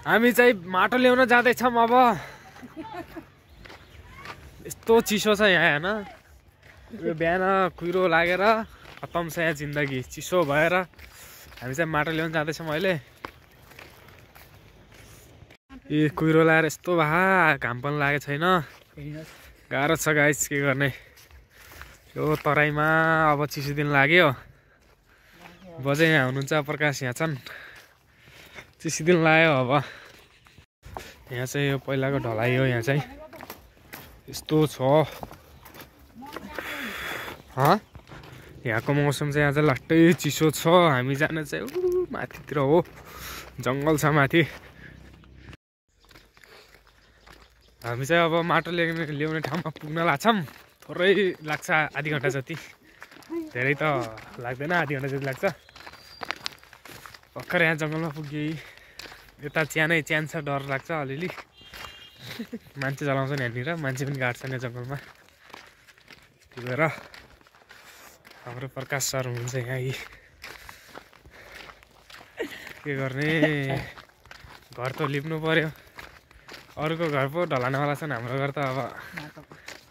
हामी चाहिँ माटो ल्याउन जाँदैछौँ अब। यस्तो चिसो छ यहाँ हैन। यो बिहान कुहिरो लागेर खतम छ यहाँ जिन्दगी चिसो भएर हामी चाहिँ माटो ल्याउन जाँदैछौँ अहिले। ए कुहिरो लाएर यस्तो भा घाम पनि लागेको छैन। गाह्रो छ गाइस के गर्ने। यो तराईमा अब चिसो दिन लाग्यो। बजे यहाँ हुनुहुन्छ प्रकाश यहाँ छन्। चिसो दिन लाग्यो अब। यहाँ चाहिँ यो पहिलाको ढलाइ हो। यहाँ चाहिँ यस्तो छ। यहाँको मौसम चाहिँ यहाँ चाहिँ लट्टै चिसो छ। हामी जान चाहिँ माथितिर हो जङ्गल छ माथि। हामी चाहिँ अब माटो ल्याउने ठाउँमा पुग्न लाग्छौँ। थोरै लाग्छ आधी घन्टा जति। धेरै त लाग्दैन आधी घन्टा जति लाग्छ। भर्खर यहाँ जङ्गलमा पुगे। यता च्यानै च्यान छ डर लाग्छ अलिअलि। मान्छे चलाउँछ नि यहाँनिर मान्छे पनि गाड्छन् यहाँ जङ्गलमा। त्यही भएर हाम्रो प्रकाश सर हुनुहुन्छ यहाँ। के गर्ने घर त लिप्नु पर्यो। अरूको घर पो ढलानवाला छन्। हाम्रो घर त अब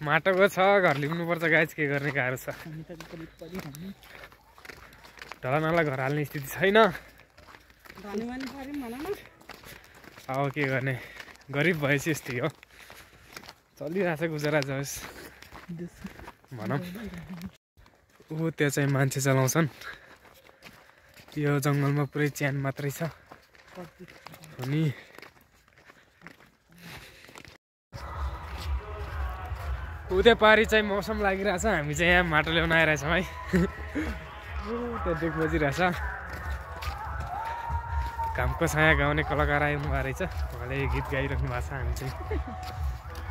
माटोको छ। घर लिप्नु पर्छ गाइस के गर्ने गाह्रो छ। ढलानवाला घर हाल्ने स्थिति छैन। अब के गर्ने गरिब भएपछि यस्तै हो। चलिरहेछ गुजरा जोस् भनौँ। त्यहाँ चाहिँ मान्छे चलाउँछन्। यो जङ्गलमा पुरै च्यान मात्रै छ। अनि उतै पारी चाहिँ मौसम लागिरहेछ। हामी चाहिँ यहाँ माटो ल्याउन आइरहेछौँ है। त्यो देख बजिरहेछ। घामको छाया गाउने कलाकार आउनु भएको रहेछ। उहाँले गीत गाइराख्नु भएको छ। हामी चाहिँ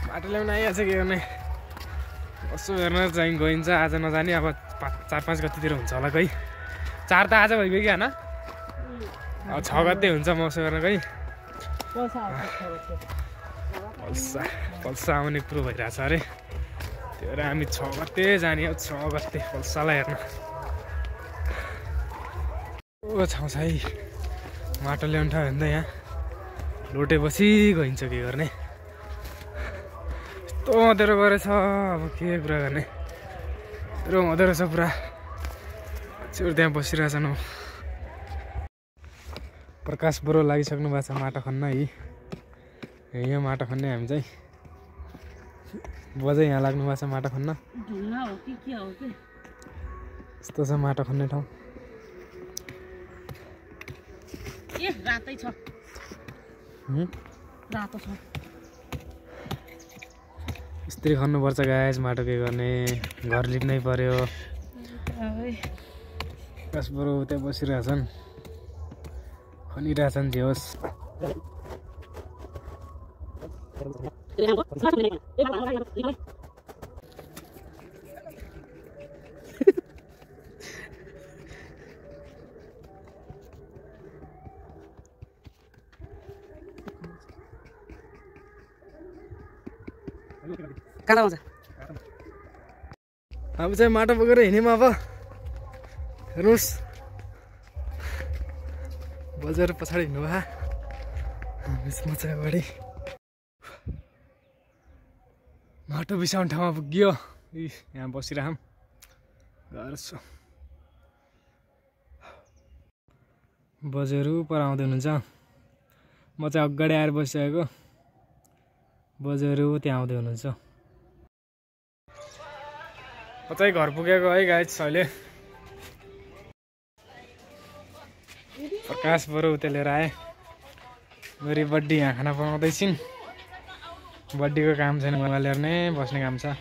माटो ल्याउन आइहाल्छ के गर्ने। यसो हेर्न चाहिँ गइन्छ। आज नजाने अब 4-5 गतितिर हुन्छ होला कोही। 4 त आज भइगयो कि होइन। 6 गते हुन्छ मौसम हेर्न कोही। पल्सा आउने कुरो भइरहेछ अरे। त्यो भएर हामी 6 गते जाने हो। 6 गते पल्सालाई हेर्न। ओ छाउँछाइ माटो ल्याउनु ठाउँ हेर्दा यहाँ लोटेपछि गइन्छ के गर्ने। यस्तो मधेरो गरेछ। अब के कुरा गर्ने। यत्रो मधेरो छ पुरा। मान्छेहरू त्यहाँ बसिरहेछन्। प्रकाश बरु लागिसक्नु भएको छ माटो खन्न है। यहाँ माटो खन्ने हामी चाहिँ बजै यहाँ लाग्नु भएको छ माटो खन्न। यस्तो छ माटो खन्ने ठाउँ। रातै छ। रातो छ। स्त्री खन्नुपर्छ गाइस माटो के गर्ने। घर लिप्नै पर्यो। प्रकाश बरु त्यहाँ बसिरहेछन् खनिरहेछन् जे होस्। हामी चाहिँ माटो बोकेर हिँड्यौँ अब। हेर्नुहोस् बजार पछाडि हिँड्नु भयो। हामी चाहिँ अगाडि माटो बिसाउने ठाउँमा पुग्यो। यहाँ बसिरहौँ गाह्रो छ। बजेहरू पर आउँदै हुनुहुन्छ। म चाहिँ अगाडि आएर बसिसकेको। बजेहरू त्यहाँ आउँदै हुनुहुन्छ। म चाहिँ घर पुगेको है गाइस अहिले। प्रकाश बरु उता लिएर आएँ। मेरी बड्डी यहाँ खाना बनाउँदैछिन्। बड्डीको काम छैन मोबाइल हेर्ने बस्ने काम छ।